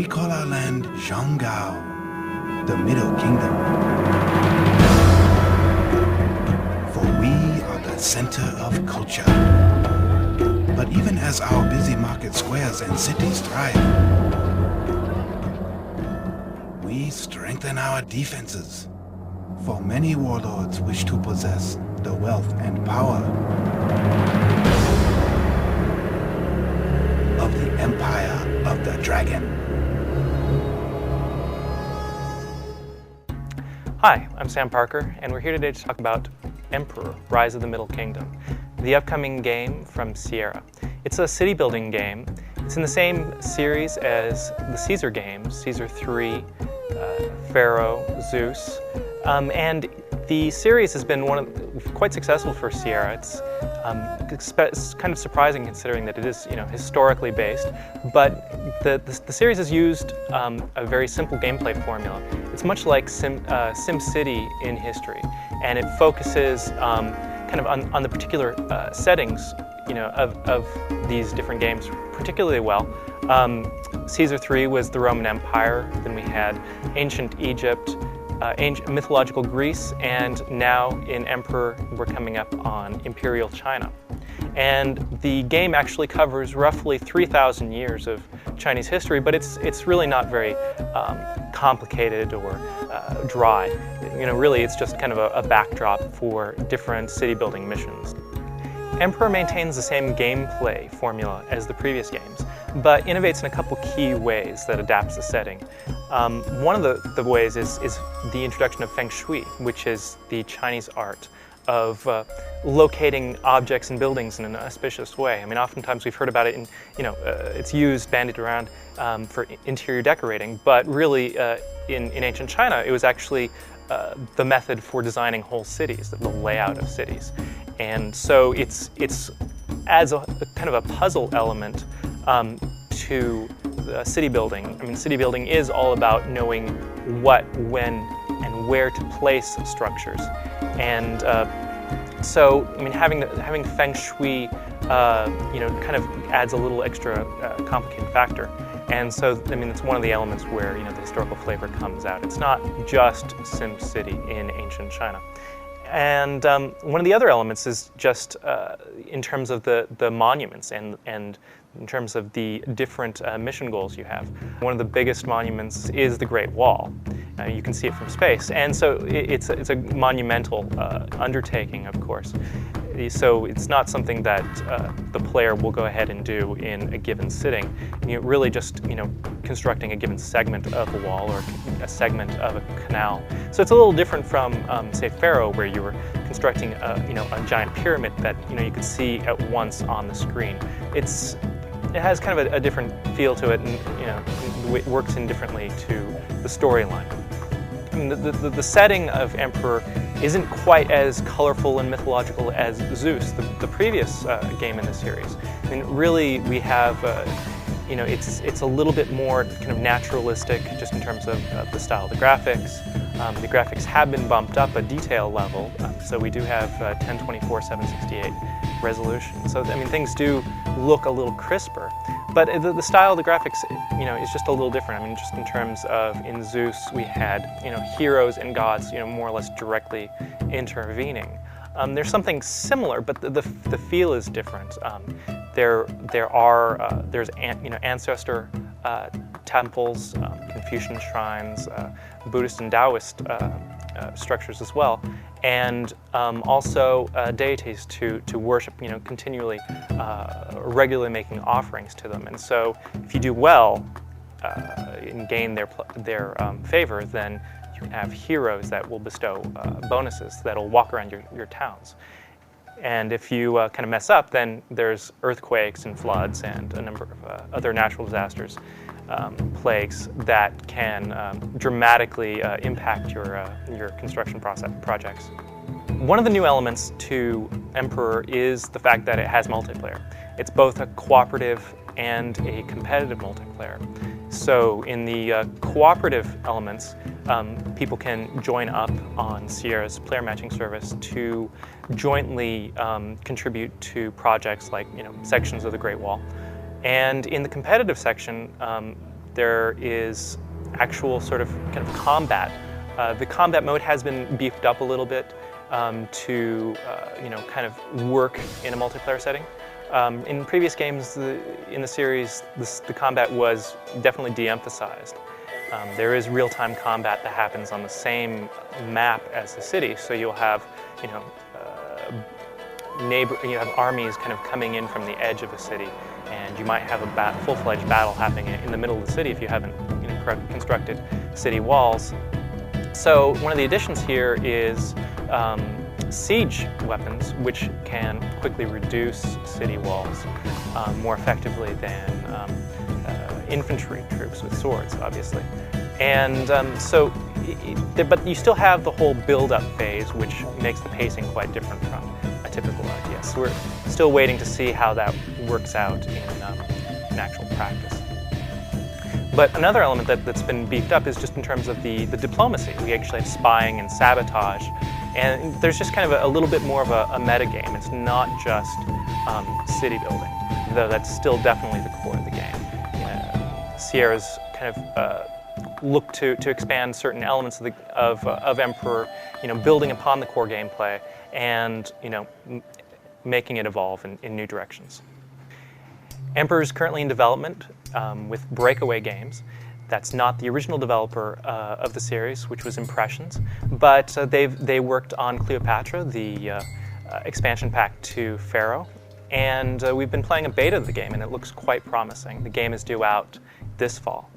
We call our land Zhonggao, the Middle Kingdom. For we are the center of culture. But even as our busy market squares and cities thrive, we strengthen our defenses. For many warlords wish to possess the wealth and power of the Empire of the Dragon. Hi, I'm Sam Parker, and we're here today to talk about Emperor: Rise of the Middle Kingdom, the upcoming game from Sierra. It's a city-building game. It's in the same series as the Caesar games, Caesar 3, Pharaoh, Zeus, and the series has been quite successful for Sierra. It's kind of surprising considering that it is, historically based, but the series has used a very simple gameplay formula. It's much like SimCity in history, and it focuses kind of on the particular settings, of these different games particularly well. Caesar 3 was the Roman Empire. Then we had ancient Egypt, ancient mythological Greece, and now in Emperor we're coming up on Imperial China. And the game actually covers roughly 3,000 years of Chinese history, but it's really not very complicated or dry. Really it's just kind of a backdrop for different city building missions. Emperor maintains the same gameplay formula as the previous games, but innovates in a couple key ways that adapts the setting. One of the ways is the introduction of Feng Shui, which is the Chinese art of locating objects and buildings in an auspicious way. I mean, oftentimes we've heard about it in, it's used, bandied around for interior decorating, but really in ancient China, it was actually the method for designing whole cities, the layout of cities. And so it adds a kind of a puzzle element to city building. I mean, city building is all about knowing what, when, and where to place structures. And so, I mean, having Feng Shui, kind of adds a little extra complicated factor. And so, I mean, it's one of the elements where, the historical flavor comes out. It's not just SimCity in ancient China. And one of the other elements is just in terms of the monuments and in terms of the different mission goals you have. One of the biggest monuments is the Great Wall. You can see it from space, and so it's a monumental undertaking, of course. So it's not something that the player will go ahead and do in a given sitting. Really just constructing a given segment of a wall or a segment of a canal. So it's a little different from say Pharaoh, where you were constructing a giant pyramid that you could see at once on the screen. It has kind of a different feel to it, and it works indifferently to the storyline. I mean, the setting of Emperor isn't quite as colorful and mythological as Zeus, the previous game in the series. I mean, really, we have, it's a little bit more kind of naturalistic, just in terms of the style of the graphics. The graphics have been bumped up a detail level, so we do have 1024 768 resolution. So I mean, things do look a little crisper, but the style of the graphics, is just a little different. I mean, just in terms of in Zeus, we had heroes and gods, more or less directly intervening. There's something similar, but the feel is different. There's ancestor temples, Confucian shrines, Buddhist and Taoist structures as well, and also deities to worship, continually, regularly making offerings to them. And so, if you do well and gain their favor, then you can have heroes that will bestow bonuses that'll walk around your towns. And if you kind of mess up, then there's earthquakes and floods and a number of other natural disasters, plagues that can dramatically impact your construction projects. One of the new elements to Emperor is the fact that it has multiplayer. It's both a cooperative and a competitive multiplayer. So in the cooperative elements, people can join up on Sierra's player matching service to jointly contribute to projects like sections of the Great Wall. And in the competitive section, There is actual sort of kind of combat. The combat mode has been beefed up a little bit to kind of work in a multiplayer setting. In previous games in the series, the combat was definitely de-emphasized. There is real-time combat that happens on the same map as the city, so you'll have, you have armies kind of coming in from the edge of a city, and you might have a full-fledged battle happening in the middle of the city if you haven't constructed city walls. So one of the additions here is siege weapons, which can quickly reduce city walls more effectively than infantry troops with swords, obviously. And but you still have the whole build-up phase, which makes the pacing quite different from a typical RTS. So we're still waiting to see how that works out in actual practice. But another element that's been beefed up is just in terms of the diplomacy. We actually have spying and sabotage, and there's just kind of a little bit more of a meta game. It's not just city building, though that's still definitely the core of the game. Sierra's kind of look to expand certain elements of Emperor, building upon the core gameplay and making it evolve in new directions. Emperor is currently in development with Breakaway Games. That's not the original developer of the series, which was Impressions, but they worked on Cleopatra, the expansion pack to Pharaoh, and we've been playing a beta of the game, and it looks quite promising. The game is due out this fall.